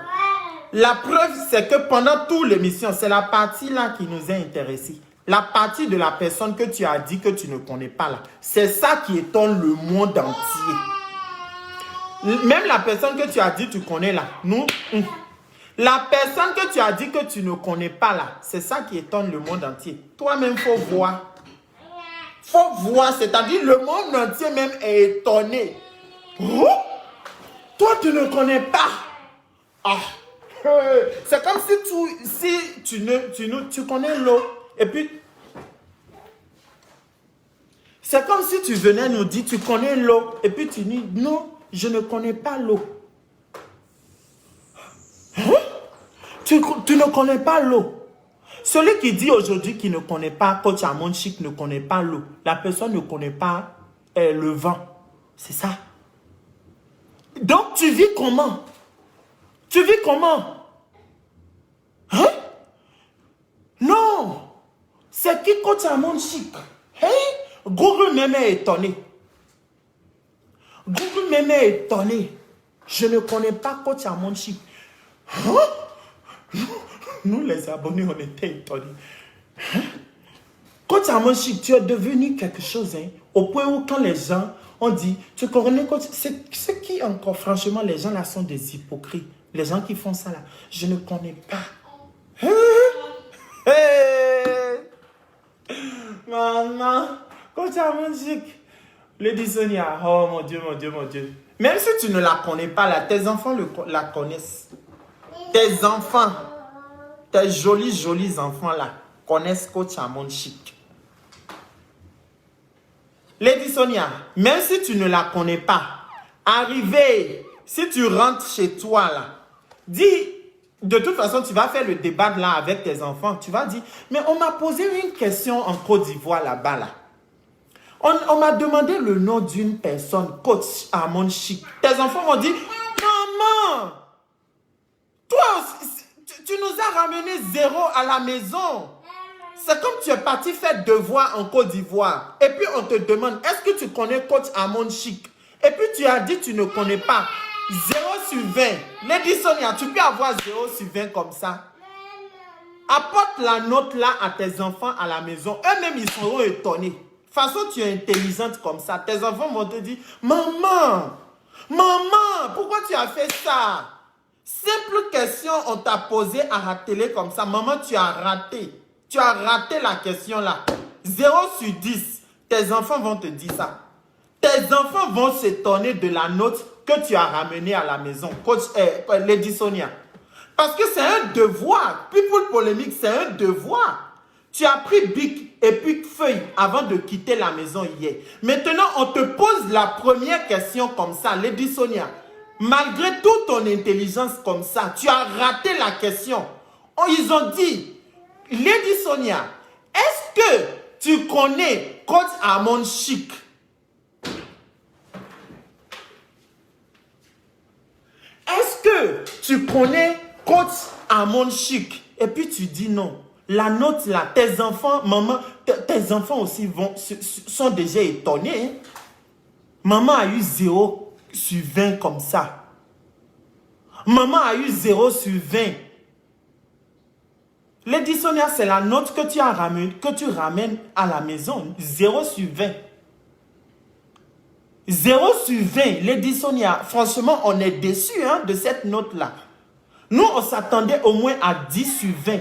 La preuve, c'est que pendant toute l'émission, c'est la partie-là qui nous a intéressés. La partie de la personne que tu as dit que tu ne connais pas là. C'est ça qui étonne le monde entier. Même la personne que tu as dit tu connais là. Nous, la personne que tu as dit que tu ne connais pas là. C'est ça qui étonne le monde entier. Toi-même, il faut voir. Faut voir, c'est-à-dire le monde entier même est étonné. Oh? Toi, tu ne connais pas. Ah. C'est comme si tu connais l'eau. Et puis, c'est comme si tu venais nous dire, tu connais l'eau. Et puis tu dis, non, je ne connais pas l'eau. Hein? Tu ne connais pas l'eau. Celui qui dit aujourd'hui qu'il ne connaît pas, Coach Amon Chic ne connaît pas l'eau. La personne ne connaît pas le vent. C'est ça. Donc tu vis comment? Tu vis comment? Hein? Non. C'est qui Coach Amon Chic? Hein? Google même est étonné. Google même est étonné. Je ne connais pas Coach Amon Chic. Hein? Nous, les abonnés, on était étonnés. Hein? Coach Amon Chic, tu es devenu quelque chose. Hein? Au point où quand les gens ont dit, tu connais Coach, c'est qui encore? Franchement, les gens là sont des hypocrites. Les gens qui font ça là, je ne connais pas. Hein? Hey! Maman, Coach Amon Chic, Lady Sonia, oh mon Dieu, mon Dieu, mon Dieu. Même si tu ne la connais pas là, tes enfants la connaissent. Tes enfants. Tes jolis enfants là connaissent Coach Amon Chic. Lady Sonia, même si tu ne la connais pas, arrivé, si tu rentres chez toi là, dis, de toute façon tu vas faire le débat là avec tes enfants, tu vas dire, mais on m'a posé une question en Côte d'Ivoire là-bas là. On m'a demandé le nom d'une personne, Coach Amon Chic. Tes enfants m'ont dit, maman, toi aussi, tu nous as ramené 0 à la maison. C'est comme tu es parti faire devoir en Côte d'Ivoire. Et puis on te demande, est-ce que tu connais Coach Amon Chic? Et puis tu as dit tu ne connais pas. 0 sur 20. Lady Sonia, tu peux avoir 0 sur 20 comme ça. Apporte la note là à tes enfants à la maison. Eux-mêmes, ils seront étonnés. De toute façon, tu es intelligente comme ça. Tes enfants vont te dire, maman, pourquoi tu as fait ça? Simple question, on t'a posé à la télé comme ça. Maman, tu as raté. Tu as raté la question là. 0 sur 10. Tes enfants vont te dire ça. Tes enfants vont s'étonner de la note que tu as ramenée à la maison. Coach Lady Sonia. Parce que c'est un devoir. People Polémique, c'est un devoir. Tu as pris bic et puis feuille avant de quitter la maison hier. Maintenant, on te pose la première question comme ça. Lady Sonia. Malgré toute ton intelligence comme ça, tu as raté la question. Ils ont dit, Lady Sonia, est-ce que tu connais Coach Amon Chic? Est-ce que tu connais Coach Amon Chic? Et puis tu dis non. La note là, tes enfants, maman, tes enfants aussi sont déjà étonnés. Hein? Maman a eu 0 sur 20 comme ça. Maman a eu 0 sur 20. Lady Sonia, c'est la note que tu ramènes à la maison. 0 sur 20. 0 sur 20. Lady Sonia, franchement, on est déçus hein, de cette note-là. Nous, on s'attendait au moins à 10 sur 20.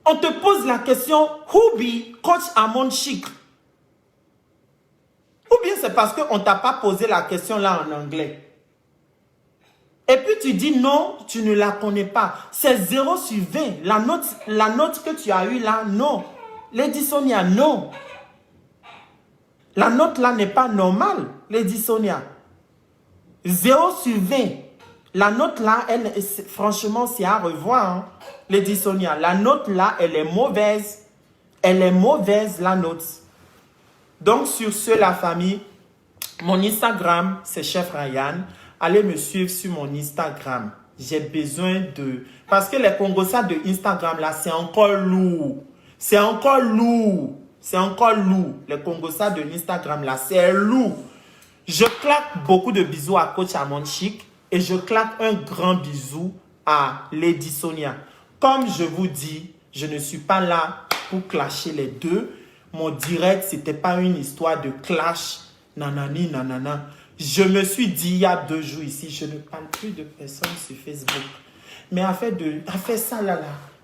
On te pose la question, who be Coach Amon Chic? Ou bien c'est parce qu'on ne t'a pas posé la question là en anglais. Et puis tu dis non, tu ne la connais pas. C'est 0 sur 20. La note que tu as eue là, non. Lady Sonia, non. La note là n'est pas normale, Lady Sonia. 0 sur 20. La note là, franchement, c'est à revoir, hein, Lady Sonia. La note là, elle est mauvaise. Elle est mauvaise, la note. Donc, sur ce, la famille, mon Instagram, c'est Chef Ryan. Allez me suivre sur mon Instagram. J'ai besoin de... Parce que les Congossas de Instagram, là, c'est encore lourd. C'est encore lourd. C'est encore lourd. Les Congossas de Instagram, là, c'est lourd. Je claque beaucoup de bisous à Coach Amon Chic et je claque un grand bisou à Lady Sonia. Comme je vous dis, je ne suis pas là pour clasher les deux. Mon direct, ce n'était pas une histoire de clash. Nanani, nanana. Je me suis dit il y a 2 jours ici, je ne parle plus de personnes sur Facebook. Mais à faire ça là,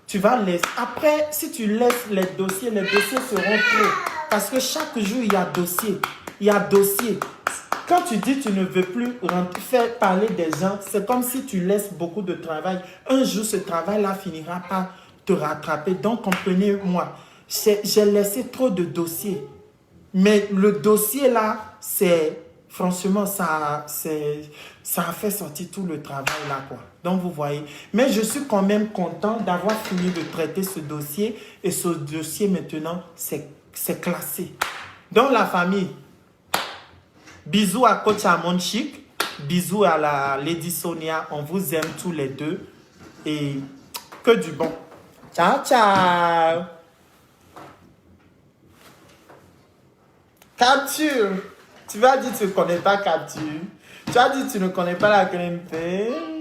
tu vas laisser. Après, si tu laisses les dossiers seront trop. Parce que chaque jour, il y a dossier. Il y a dossier. Quand tu dis tu ne veux plus faire parler des gens, c'est comme si tu laisses beaucoup de travail. Un jour, ce travail-là finira par te rattraper. Donc, comprenez-moi, j'ai laissé trop de dossiers. Mais le dossier là, c'est... Franchement, ça a fait sortir tout le travail là, quoi. Donc, vous voyez. Mais je suis quand même content d'avoir fini de traiter ce dossier. Et ce dossier, maintenant, c'est classé. Donc, la famille, bisous à Coach Amon Chic. Bisous à la Lady Sonia. On vous aime tous les deux. Et que du bon. Ciao, ciao. Capture. Tu vas dire que tu ne connais pas Capture. Tu as dit que tu ne connais pas la GMP.